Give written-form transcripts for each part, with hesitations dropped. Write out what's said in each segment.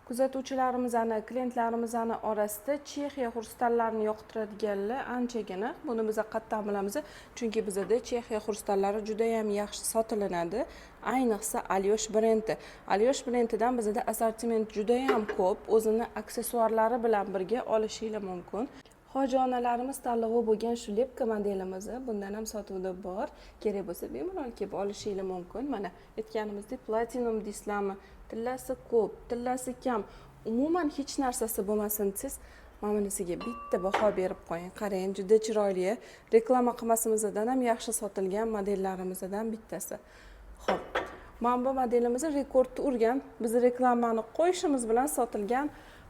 Kuzatuvchilarimizni, klientlarimizni orasida Chexiya xrustallarini yoqtiradiganlar anchagina. Buni biz qattiq bilamiz, chunki bizda Chexiya xrustallari juda ham yaxshi sotilinadi. Ayniqsa Alyosh brendi. Alyosh brendidan bizda assortiment juda ham ko'p. O'zini aksessuarlari bilan birga olishingiz mumkin. Hojiyonalarimiz tanlovi bo'lgan shu lepka modelimiz bundan ham sotuvda bor. Kerak bo'lsa bemalol kelib olishingiz mumkin. Mana aytganimizdek platinum deysizlarmi? Tillasi ko'p, tillasi kam. Umuman hech narsasi bo'lmasin siz mana bunisiga bitta baho berib qo'ying. Qarang, juda chiroyli. Reklama qilmasimizdan ham yaxshi sotilgan modellarimizdan bittasi. Xo'p. Mana bu modelimiz rekordni urgan. Biz reklamani qo'yishimiz bilan sotilgan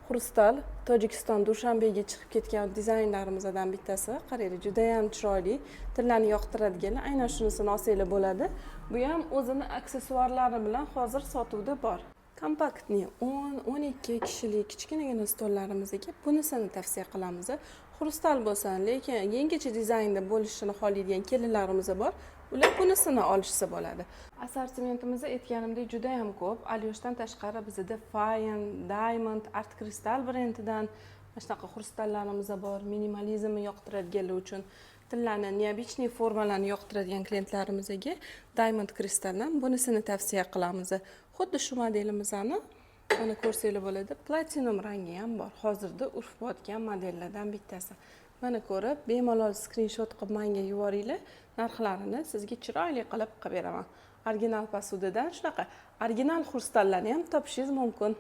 xrustal Tojikiston Dushanbega chiqib ketgan dizaynlarimizdan bittasi. Qarang, juda ham chiroyli. Tillarni yoqtiradiganlar aynan shunisini olsanglar bo'ladi. Bu ham o'zini aksessuarlari bilan hozir sotuvda bor. Kompaktni 10-12 kishilik kichkinagina stollarimizga bunisini tavsiya qilamiz. Xrustal bo'lsa, lekin yangicha dizaynda bo'lishini xohlaydigan kelinlarimiz bor. Ular bunisini olishsa bo'ladi. Assortimentimiz aytganimdek juda ham ko'p. Alyoshdan tashqari bizda Fine, Diamond, Art Crystal brendidan mana shunaqa xrustallarimiz bor. Minimalizmni yoqtiradiganlar uchun tillarni neobichniy formalarni yoqtiradigan klientlarimizga Diamond Crystaldan bunisini tavsiya qilamiz. Xuddi shu modelimizni mana ko'rsanglar bo'ladi. Platinum rangi ham bor. Hozirda urf botgan modellardan bittasi. Mana ko'rib, bemalol skrinshot qilib menga yuboringlar. Narxlarini sizga chiroyli qilib beraman. Original posudadan shunaqa original xrustallarni ham topishingiz mumkin.